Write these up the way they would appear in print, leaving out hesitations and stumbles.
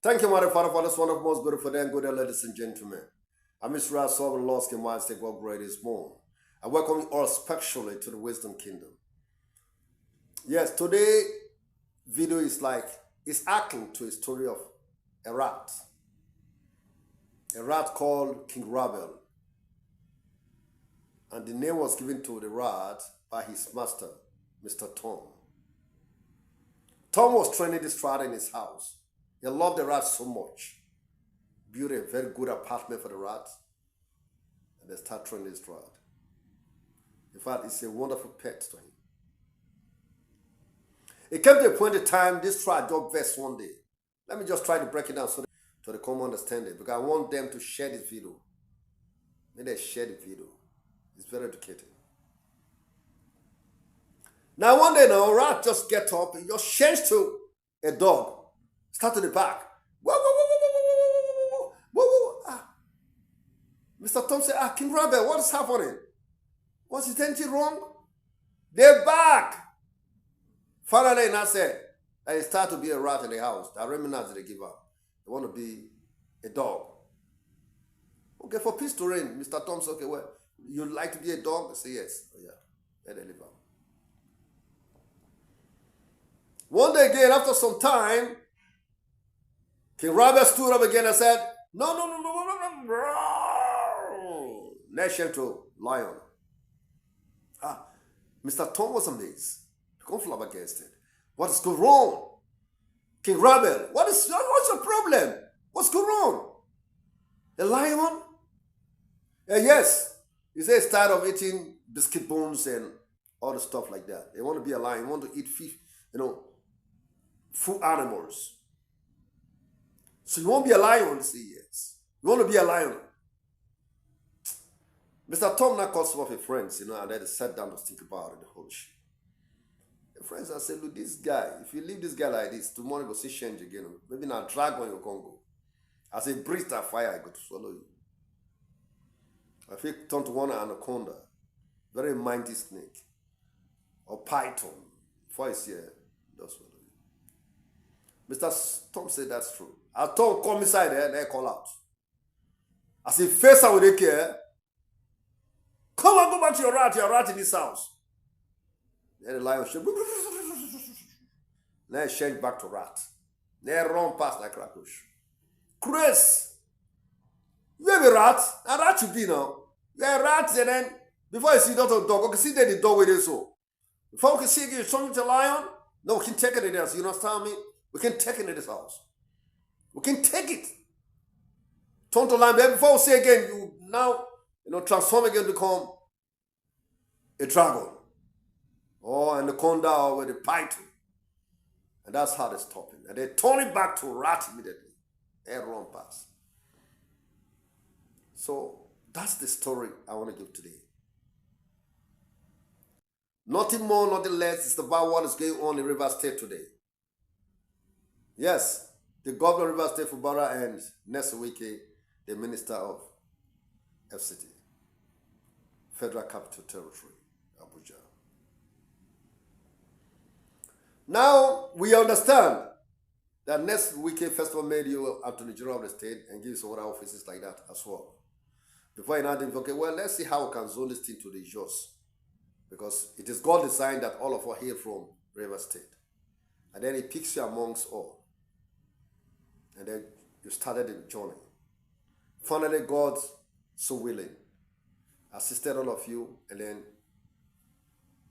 Thank you, my Father, for this one of most beautiful day and good day, ladies and gentlemen. I'm hrs.Loveking, my state God great is born. I welcome you all especially to the Wisdom Kingdom. Yes, today video is acting to a story of a rat. A rat called King Rabel. And the name was given to the rat by his master, Mr. Tom. Tom was training this rat in his house. He loved the rat so much. Built a very good apartment for the rat. And they start training this rat. In fact, it's a wonderful pet to him. It came to a point in time, this rat got vexed one day. Let me just try to break it down so they come understand it. Because I want them to share this video. May they share the video. It's very educating. Now one day now, rat just get up and just change to a dog. Start to the back. Whoa, whoa, whoa, whoa, whoa, whoa, whoa, whoa. Mr. Tom said, King Rabel, what is happening? Was it anything wrong? They're back. Finally, I said, and it started to be a rat in the house. The remnants they give up. They want to be a dog. Okay, for peace to reign, Mr. Tom said, okay, well, you'd like to be a dog? I say, yes. Oh, yeah, let them live out. One day again, after some time, King Rabel stood up again and said, no, no, no, no, no, no, no. Nation to lion. Mr. Tom was amazed. Become flabbergasted. What is going wrong? King Rabel, what's your problem? What's going on? The lion? Yes. He says he's tired of eating biscuit bones and all the stuff like that. They want to be a lion. They want to eat fish, food animals. So you won't be a lion? Say yes. You want to be a lion? Mr. Tom now called some of his friends, and then they sat down to think about it, the whole shit. The friends, I said, look, this guy, if you leave this guy like this, tomorrow go see change again. Maybe now dragon you can go. As a breeze that fire, I go to swallow you. I feel turn to one anaconda, very mighty snake, or python. Before it's here, that's what. Mr. Tom said that's true. I told come inside there and they call out. I said, face out with a care. Come on, go back to your rat in this house. Then the lion should. Then change back to rat. Then run past like Krakush. Chris, you have a rat? A rat should be now. You have a rat, and then before you see that dog, okay, see that the dog with it so. Before we can see you something to lion, no, we can take it in there. So you understand me? We can take it in this house. We can take it. Turn to lion. Before we say again, you now transform again to become a dragon. Or anaconda or with a python. And that's how they stop him. And they turn it back to rat immediately. And run past. So that's the story I want to give today. Nothing more, nothing less. It's about what is going on in River State today. Yes, the governor of River State, Fubara, and next week, the minister of FCT, Federal Capital Territory, Abuja. Now, we understand that next week, first of all, made you Attorney General of the state and give some other offices like that as well. Before you now think, okay, well, let's see how we can zone this thing to the Ijaws. Because it is God designed that all of us hail from River State. And then he picks you amongst all. And then you started the journey. Finally, God, so willing, assisted all of you, and then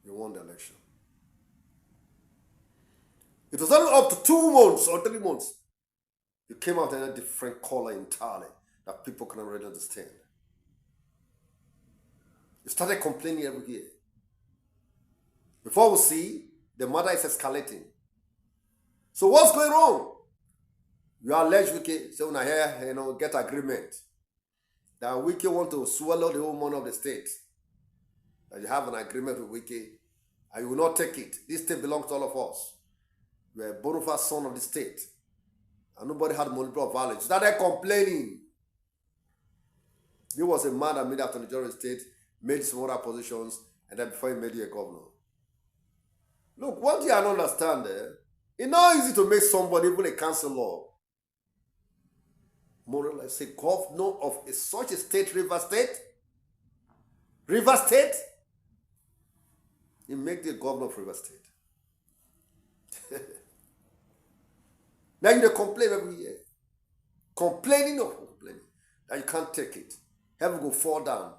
you won the election. It was only up to 2 months or 3 months. You came out in a different color entirely that people cannot really understand. You started complaining every year. Before we see, the matter is escalating. So what's going wrong? You are alleged Wiki, so now here, get agreement. That Wiki want to swallow the whole money of the state. That you have an agreement with Wiki, and you will not take it. This state belongs to all of us. You are a bona fide son of the state. And nobody had monopoly of value. Started complaining. He was a man that made after the General State, made some other positions, and then before he made you a governor. Look, what you don't understand, it's not easy to make somebody even a councillor more or less a governor of such a state, River State. River State. He make the governor of River State. Now you complain every year. Complaining of complaining. That you can't take it. Heaven will fall down.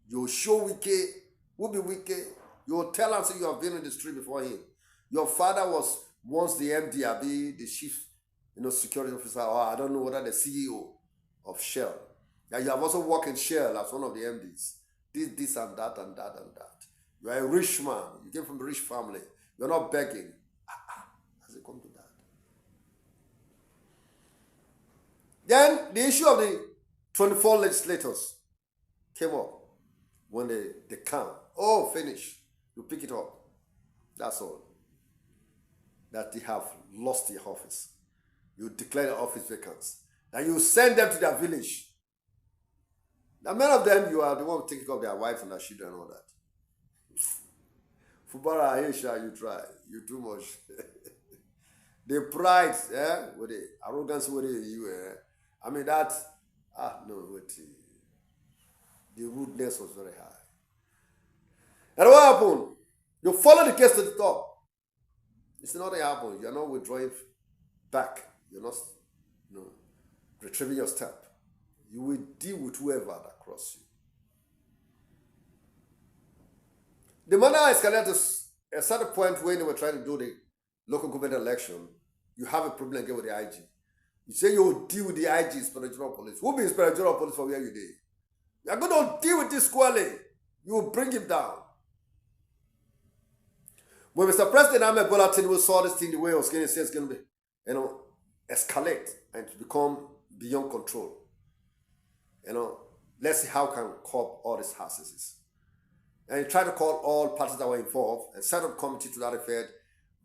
You'll show wicked, will be wicked. You'll tell us you have been in the street before him. Your father was once the MD, the chief, security officer, or I don't know whether the CEO of Shell. Now you have also worked in Shell as one of the MDs. This and that and that and that. You are a rich man. You came from a rich family. You're not begging. Has it come to that? Then the issue of the 24 legislators came up when they count. Oh, finish. You pick it up. That's all. That they have lost their office. You declare the office vacant. Then you send them to their village. Now, many of them, you are the one taking care of their wives and their children and all that. Fubara, Aisha, you try. You too much. The pride, with the arrogance with you, I mean that, the rudeness was very high. And what happened? You follow the case to the top. It's not happened. You're not withdrawing back. You're not, retrieving your step. You will deal with whoever that crosses you. The matter escalated to a certain point when they were trying to do the local government election. You have a problem again with the IG. You say you will deal with the IG, Inspector General of Police. Who be Inspector General of Police for where you did? You are going to deal with this squarely. You will bring him down. When Mr. President Ahmed Bola Tinubu saw this thing the way it was going to say it's going to be, escalate and to become beyond control. Let's see how can curb all these hassles. And he tried to call all parties that were involved and set up a committee to that effect,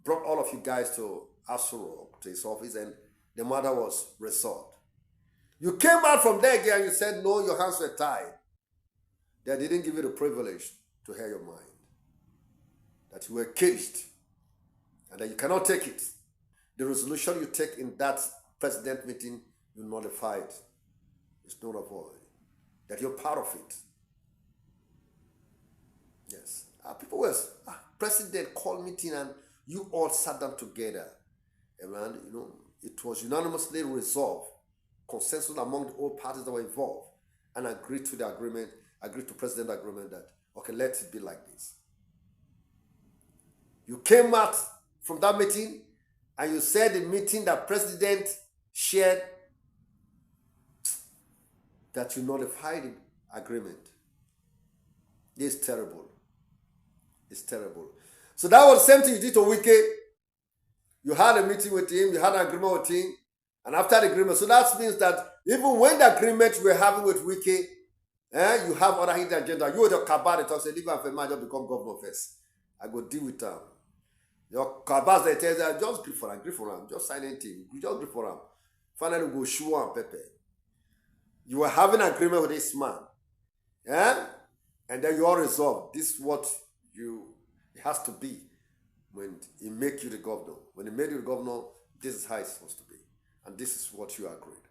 brought all of you guys to Asuro, to his office, and the matter was resolved. You came out from there again and you said, no, your hands were tied. They didn't give you the privilege to hear your mind. That you were caged and that you cannot take it. The resolution you take in that president meeting, you nullify it. It's not a void. That you're part of it. Yes. People were, president called meeting and you all sat down together. And, it was unanimously resolved, consensus among the all parties that were involved, and agreed to the agreement, agreed to president agreement that, okay, let it be like this. You came out from that meeting and you said the meeting that president shared that you nullified the agreement. This is terrible. It's terrible. So that was the same thing you did to Wike. You had a meeting with him, you had an agreement with him, and after the agreement, so that means that even when the agreement you were having with Wike, you have other hidden agenda. You with your cabal, they talk, say, leave and Fema just become governor first. I go deal with them. Your cabals, they tell you, just grip for him, just sign anything, just grip for him. Finally, go shoe and pepper. You were having an agreement with this man, and then you all resolve. This is what it has to be when he make you the governor. When he made you the governor, this is how it's supposed to be. And this is what you agreed.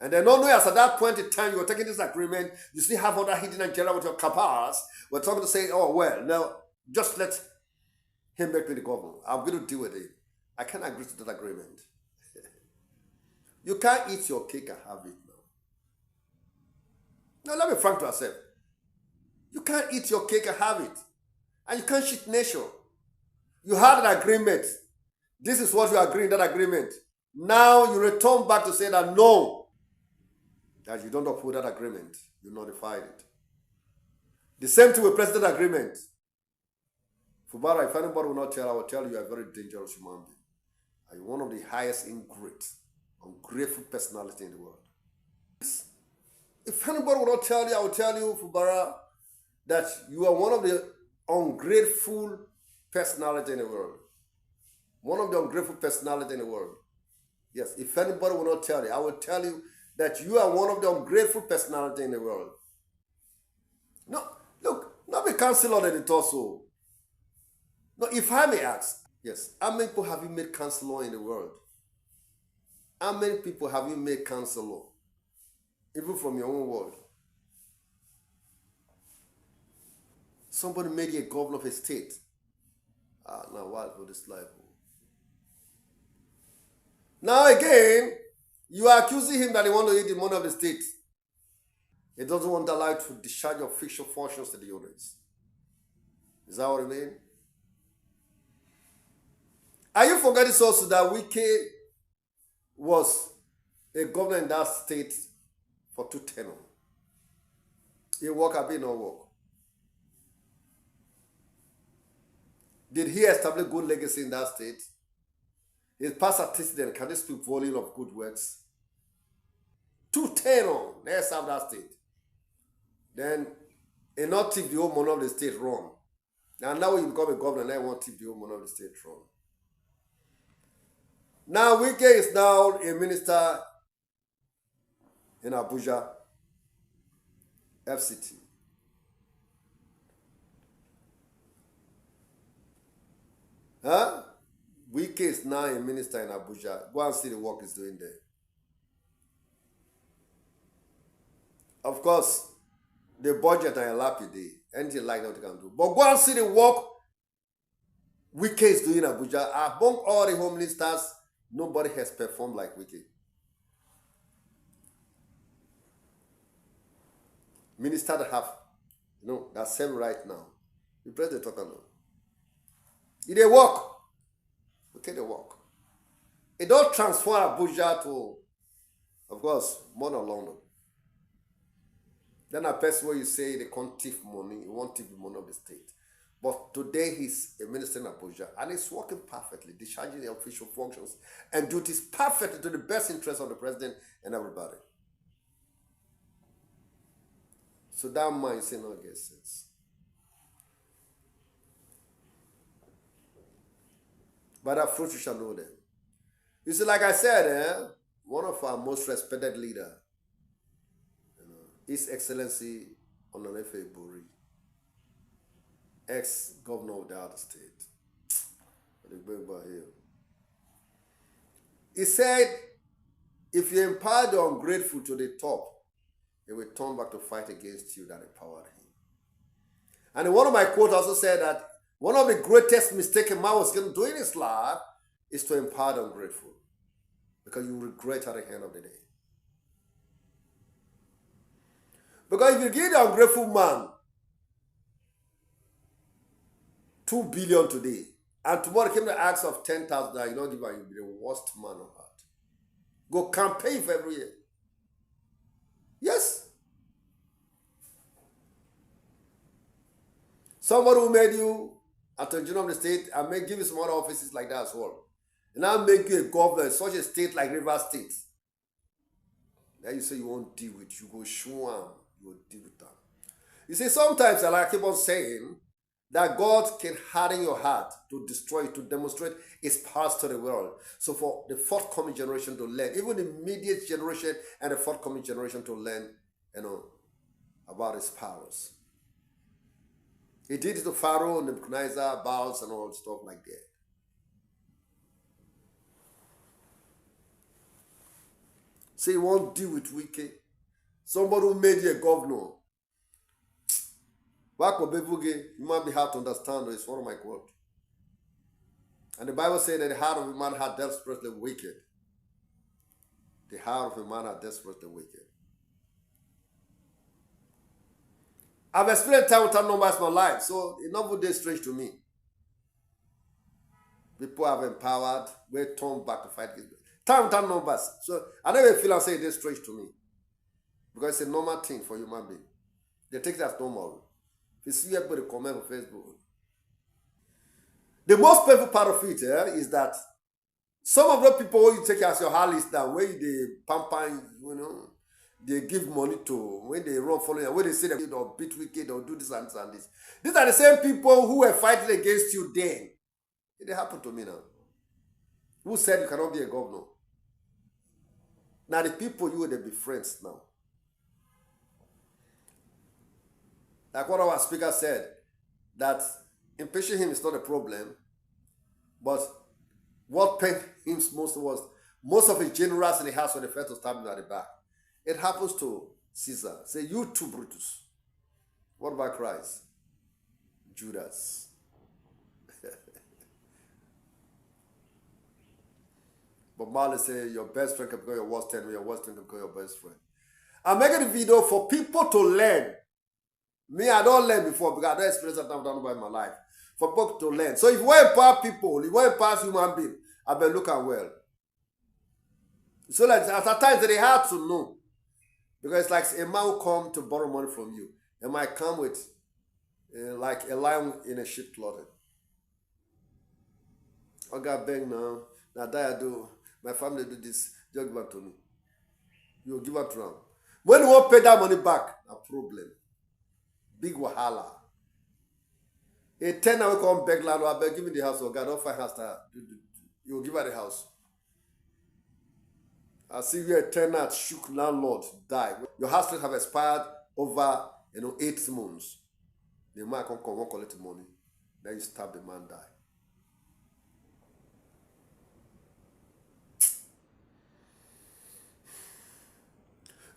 And then no as at that point in time you were taking this agreement, you still have other hidden agenda with your cabals. We're talking to say, oh, well, now just let him make me the governor. I'm going to deal with it. I can't agree to that agreement. You can't eat your cake and have it now. Now, let me frank to ourselves. You can't eat your cake and have it. And you can't cheat nation. You had an agreement. This is what you agree in that agreement. Now you return back to say that no, that you don't uphold that agreement. You nullified it. The same thing with president agreement. Fubara, if anybody will not tell, I will tell you, you are a very dangerous human being. Are you one of the highest ingrate, ungrateful personality in the world? If anybody will not tell you, I will tell you, Fubara, that you are one of the ungrateful personality in the world. One of the ungrateful personality in the world. Yes, if anybody will not tell you, I will tell you that you are one of the ungrateful personality in the world. No, look, not be counselor in it also. No, if I may ask, yes, how many people have you made counselor in the world? How many people have you made counselor? even from your own world. Somebody made you a governor of a state. Now what for this life? Now again, you are accusing him that he want to eat the money of the state. He doesn't want to allow you to discharge your official functions to the owners. Is that what I mean? Are you forgetting also that Wike was a governor in that state for 2 tenures? He work, or not work? Did he establish good legacy in that state? His past antecedent, can they speak volume of good works? 2 tenures, they serve that state. Then, he not take the whole money of the state wrong. Now you become a governor, now you want to take the whole money of the state wrong. Now, Wike is now a minister in Abuja, FCT. Huh? Wike is now a minister in Abuja. Go and see the work he's doing there. Of course, the budget are lapidary. Anything like that you can do. But go and see the work Wike is doing in Abuja. Among all the home ministers, nobody has performed like Wike. Minister that have, that same right now. You press the talker now. It they work. Okay, they work. It don't transfer Abuja to, of course, more than London. Then a person where you say they can't thief money, you won't thief the money of the state. But today he's a minister in Abuja and he's working perfectly, discharging the official functions and duties perfectly to the best interest of the president and everybody. So that man say no get sense. By that fruit you shall know them. You see, like I said, one of our most respected leaders, His Excellency Ononefe Buri, ex-governor of the other state. He said, if you empower the ungrateful to the top, he will turn back to fight against you that empowered him. And in one of my quotes also said that one of the greatest mistakes a man was going to do in his life is to empower the ungrateful. Because you regret at the end of the day. Because if you give the ungrateful man 2 billion today, and tomorrow came the acts of 10,000, you don't give her, you'll be the worst man on earth. Go campaign for every year. Yes. Somebody who made you Attorney General of the state and may give you some other offices like that as well. And I'll make you a governor in such a state like River State. Then you say you won't deal with, you go show them, you will deal with them. You see, sometimes I keep on saying that God can harden your heart to destroy, to demonstrate his powers to the world. So for the forthcoming generation to learn, even the immediate generation and the forthcoming generation to learn, about his powers. He did it to Pharaoh, Nebuchadnezzar, Baals, and all stuff like that. So you won't deal with Wike. Somebody who made you a governor. You might be hard to understand, but it's one of my quotes. And the Bible says that the heart of a man had desperately wicked. The heart of a man had desperately wicked. I've experienced time without numbers in my life, so it not would be strange to me. People have empowered, we turn back to fight against time without numbers. So I never feel and say it is strange to me. Because it's a normal thing for human being. They take it as normal. If you see everybody comment on Facebook. The most painful part of it is that some of the people you take as your Harleys down, where they pamper, they give money to, when they run following, when they say they'll beat Wicked, they'll do this and this. These are the same people who were fighting against you then. It happened to me now. Who said you cannot be a governor? Now the people you will be friends now. Like what our speaker said, that impeaching him is not a problem, but what pained him most was most of his generals in the house when they felt to stab him at the back. It happens to Caesar. Say, you too, Brutus. What about Christ? Judas. But Marley say your best friend can become your worst enemy, your worst friend can become your best friend. I'm making a video for people to learn. Me, I don't learn before because I don't experience that I've done about in my life. For people to learn. So if you want to empower people, if you want to empower human beings, I better look at well. So like at times they have to know. Because it's like a man will come to borrow money from you. It might come with like a lion in a sheep clothing. I got bang now. Now that I do, my family do this, just give it to me. You give it to them. When you won't pay that money back, a problem. Big wahala. A tenant will come beg landlord, I beg, give me the house, or God, don't find house that you will give her the house. I see you a tenant shook landlord die. Your house rent have expired over 8 months. The man come won't collect the money. Then you stab the man die.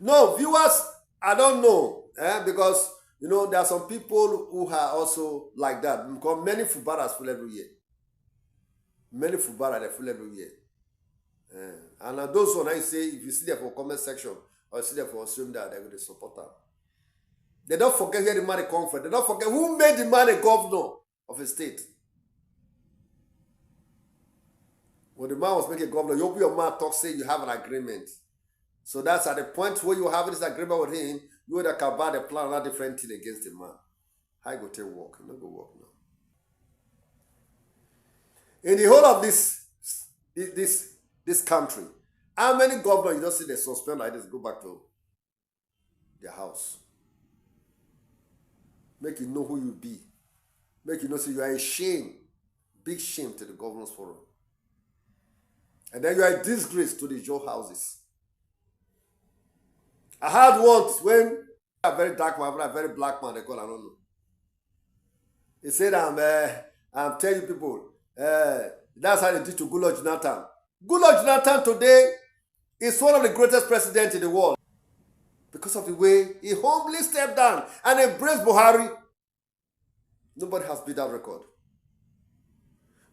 No, viewers, I don't know. Because there are some people who are also like that. Because many Fubaras full every year. Many Fubara they full every year. And those one I say, if you see them for comment section or you see them for assume that they're going to support them. They don't forget where the money comes from. They don't forget who made the man a governor of a state. When the man was making a governor, you open your mouth, talk, say you have an agreement. So that's at the point where you have this agreement with him, you would have about the plan another different thing against the man. How you go take work? You not go work now. In the whole of this country, how many governors you don't see they suspend like this, go back to their house? Make you know who you be. Make you know so you are a shame, big shame to the governors forum. And then you are a disgrace to the jail houses. I had once when a very dark man, a very black man, they call, I don't know. He said, I'm telling you people, that's how they did to Goodluck Jonathan. Goodluck Jonathan today is one of the greatest presidents in the world. Because of the way he humbly stepped down and embraced Buhari. Nobody has beat that record.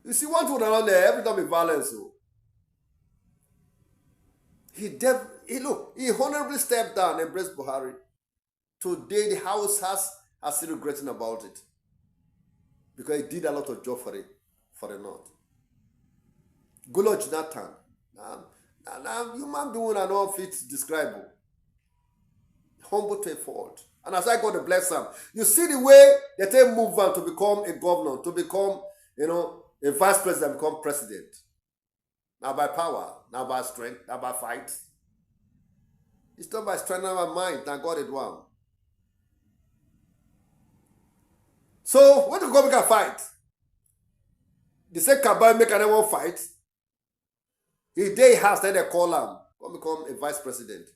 You see, one thing around there, every time is violence. So. He honorably stepped down and embraced Buhari. Today, the house has still regretting about it. Because he did a lot of job for the North. Goodluck Jonathan. Now, human being are not fit to describe him. Humble to a fault. And as I God to bless him, you see the way they take move on to become a governor, to become, a vice president, become president. Not by power, not by strength, not by fight. It's not by strength, not by mind. Now God is one. So, when the government can fight, they say Kabal make anyone fight. He day has then they call him, come become a vice president.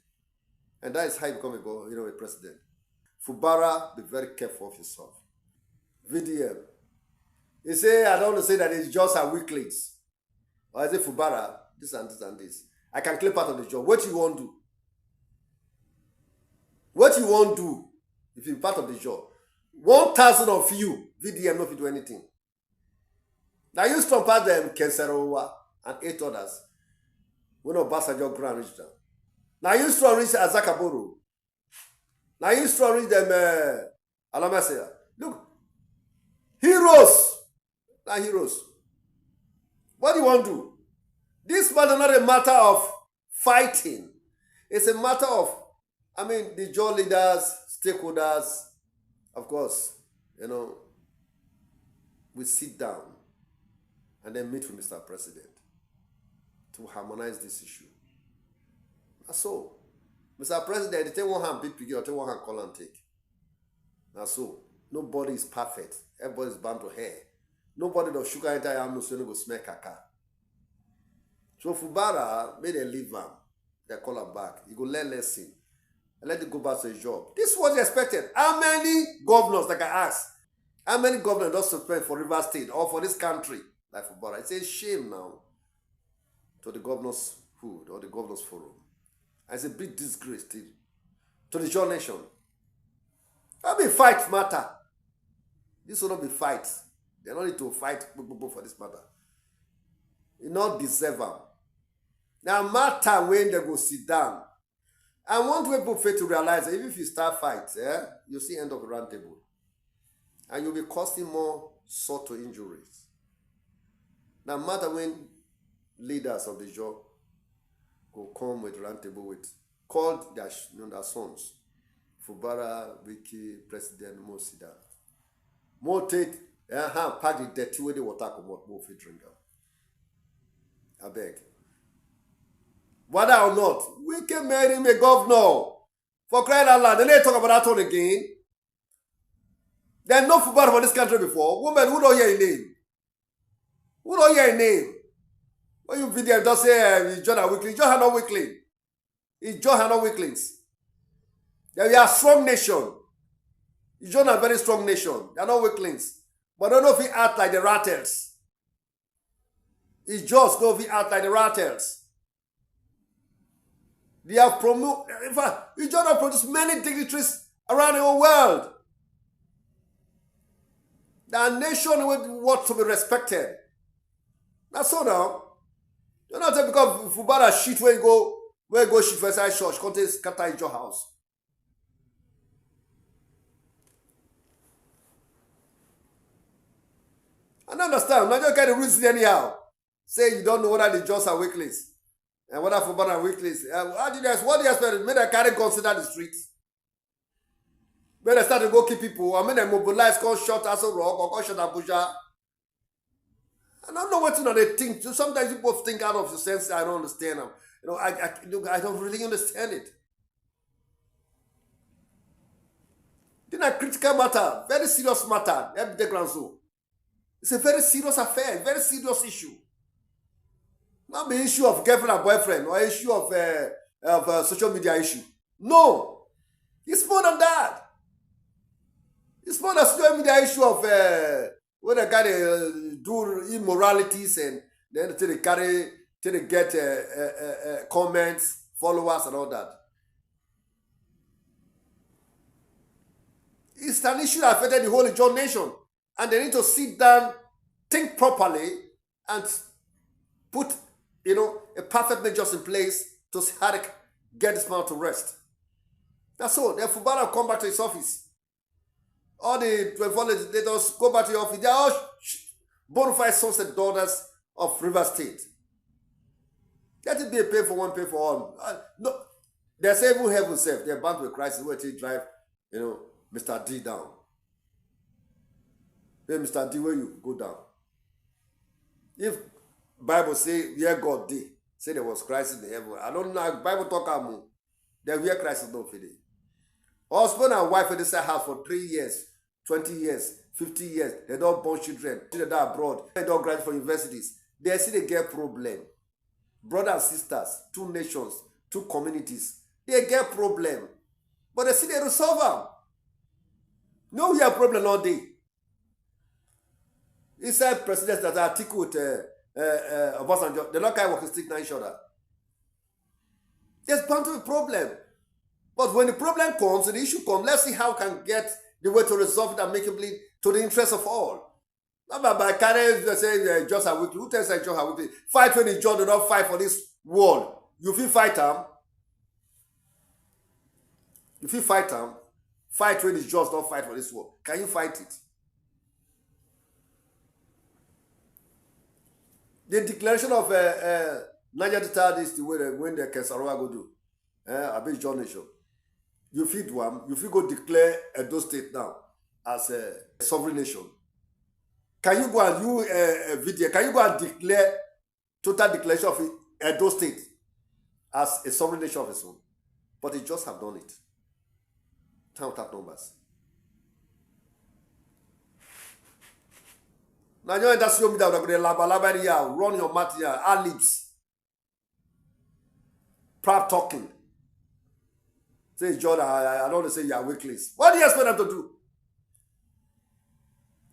And that is how you become a president. Fubara, be very careful of yourself. VDM. He say, I don't want to say that it's just a weak links. Or is it Fubara, this and this and this. I can claim part of the job. What you want to do? What you want to do if you're part of the job? 1,000 of you, VDM not do anything. Now you strong part them Kenserowa and 8 others. When Obasanjo Grand reached them. Now you strong reach Azakaboro. Now you strong reach them Alamasea. Look, heroes. Now heroes. What do you want to do? This matter is not a matter of fighting. It's a matter of, the job leaders, stakeholders, of course, we sit down and then meet with Mr. President to harmonize this issue. That's so. Mr. President, they take one hand big piggy or take one hand call and take. That's so. Nobody is perfect. Everybody is bound to hair. Nobody does sugar enter your nose so no go smell caca. So Fubara made a leave him. They call him back. He go learn lesson. And let him go back to his job. This was expected. How many governors, like I asked, how many governors don't suspend for River State or for this country? Like Fubara. It's a shame now to the governor's hood or the governor's forum. It's a big disgrace to the Ijaw nation. That be fight matter. This will not be fight. They don't need to fight for this matter. You not deserve them. Now matter when they go sit down. I want people to realize that even if you start fight, you see end of the round table. And you'll be causing more subtle injuries. Now matter when leaders of the Ijaw go come with round table with called their sons. Fubara, Wiki, President Mosida. More take pack the dirty way the water come out, more fit drink out. I beg. Whether or not, we can marry him a governor. For crying out loud, they need to talk about that one again. There's no Fubara for this country before. Women who don't hear a name. Who don't hear a name? When you video just say Ijaw are weakling. Ijaw are not weakling. Ijaw are not weaklings. They are a strong nation. Ijaw are a very strong nation. They are not weaklings. But I don't know if he act like the rattles. Ijaws know if he act like the rattles. They have promoted, in fact, Ijaw have produced many dignitaries around the whole world. The nation wants to be respected. That's all now. You know, because Fubara shit where you go shit for inside church, contains scatter Ijaw house. I don't understand. Now you can't reason anyhow. Say you don't know whether the Ijaws are weaklings. And whether Fubara are weaklings. What do you expect? May they carry consider the streets. May they start to go kill people. I mean they mobilize, come shot Aso Rock or come shot Abuja. I don't know what they think. Sometimes people think out of the sense I don't understand them. You know, I don't really understand it. Then a critical matter, very serious matter. It's a very serious affair, very serious issue. Not the issue of girlfriend and boyfriend or issue of social media issue. No, it's more than that. It's more than social media issue of when they kind of do immoralities and then they get comments, followers, and all that. It's an issue that affected the whole Ijaw nation, and they need to sit down, think properly, and put a perfect measures in place to see how to get this man to rest. That's all. Then Fubara come back to his office. All the 24 legislators go back to the office. They are all bona fide sons and daughters of River State. Let it be a pay for one, pay for all. No, they say even heaven self. They're bound to a crisis where they drive, Mr. D down. Hey, Mr. D, where you go down? If Bible say where God did, say there was crisis in heaven. I don't know. Bible talk about there were crisis no for day. Husband and wife in the same house for 3 years, 20 years, 50 years. They don't born children. Children are abroad. They don't graduate from universities. They see they get problem. Brothers and sisters, two nations, two communities. They get problem. But they see they resolve them. No, we have problem all day. Inside presidents that are article with Obasanjo, they don't carry walking stick to each other. There's bound to be a problem. But when the problem comes, the issue comes, let's see how we can get the way to resolve it amicably to the interest of all. Not by carrying, say, just a weekly. Who tells us just a weekly? Fight when the Ijaw do not fight for this world. You feel fight them. You feel fight them. Fight when the Ijaws don't fight for this world. Can you fight it? The declaration of Niger Delta is the way when the Kesarawa go do. I be Ijaw nation. You feed one, you feel go declare Edo State now as a sovereign nation. Can you go and do a video? Can you go and declare total declaration of Edo State as a sovereign nation of its own? But they just have done it. Count up numbers. Now you that's your media run your mouth here, our lips. Proud talking. Say, Jordan, I don't want to say you are weaklings. What do you expect them to do?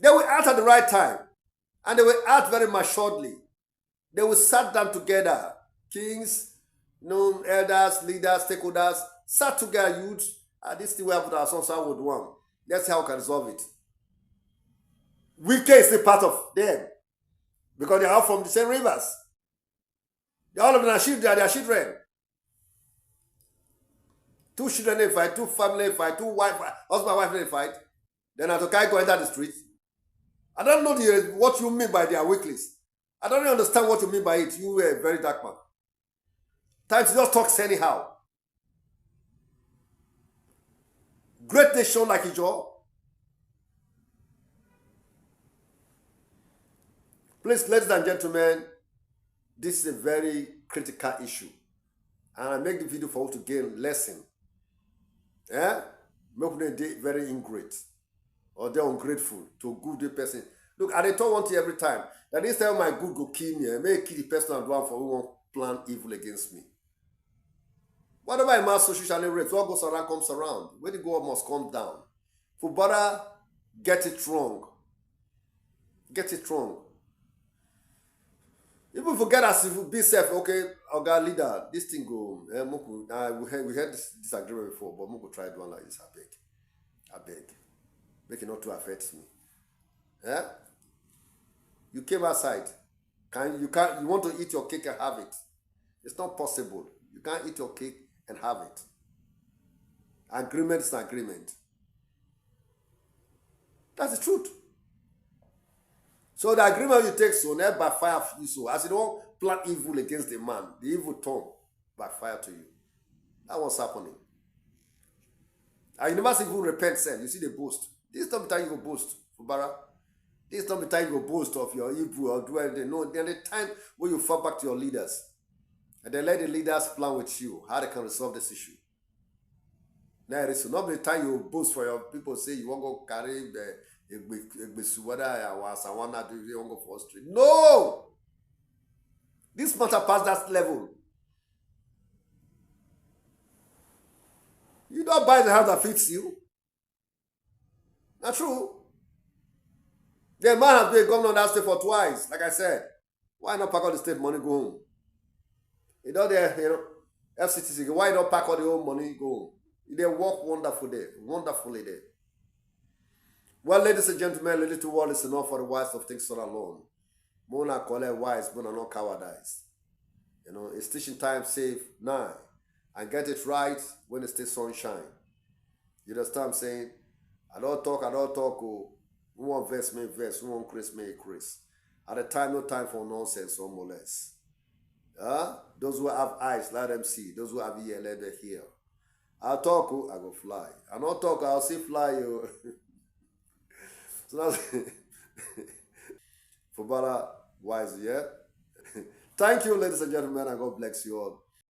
They will act at the right time. And they will act very maturedly. They will sit down together. Kings, No elders, leaders, stakeholders, sat together, youth. This thing we have put our sons would want. Let's see how we can resolve it. Wike is still part of them because they are from the same rivers. All of them are children, they are children. Two children they fight, two family they fight, two wife, husband, wife they fight. Then Atokai go enter the street. I don't know what you mean by their weeklies. I don't really understand what you mean by it. You were a very dark man. Times just talks anyhow. Great nation like Ijaws. Please, ladies and gentlemen, this is a very critical issue. And I make the video for you to gain lesson. Yeah? Make them very ingrate. Or they're ungrateful to a good person. Look, I told one thing every time. That this time my good go kill me. And may kill the person and do one for who won't plan evil against me. Whatever I mass social rates, what goes around comes around. When the go must come down. Fubara, get it wrong. Get it wrong. Even forget as if you be safe, okay, Oga leader, this thing go. We had this disagreement before, but Moko try one like this. I beg. Make it not to affect me. Yeah? You came outside. You want to eat your cake and have it. It's not possible. You can't eat your cake and have it. Agreement is an agreement. That's the truth. So the agreement you take so never by fire for you so. As you don't plan evil against the man, the evil tongue by fire to you. That's what's happening. And you never even repent, sen. You see the boast. This is not the time you go boast, Fubara. This is not the time you go boast of your evil or do anything. No, there's the time when you fall back to your leaders. And then let the leaders plan with you how they can resolve this issue. Now it is not the time you boast for your people say you want to go carry the go for street. No! This matter past that level. You don't buy the house that fits you. Not true. The man has been a governor of that state for twice, like I said. Why not pack all the state money, go home? You know, FCTC, why not pack all the old money, go home? They work wonderfully there. Well, ladies and gentlemen, little to world is enough for the wise of things not alone. Mona call it wise, but not cowardice. You know, it's teaching time, save 9. And get it right when it's still sunshine. You understand what I'm saying? I don't talk, oh. We want verse, me verse. We want Chris, me Chris. At the time, no time for nonsense or more less. Those who have eyes, let them see. Those who have ear, let them hear. I'll talk, I go fly. I don't talk, I'll see fly you. So that's Fubara wise, yeah? Thank you, ladies and gentlemen, and God bless you all.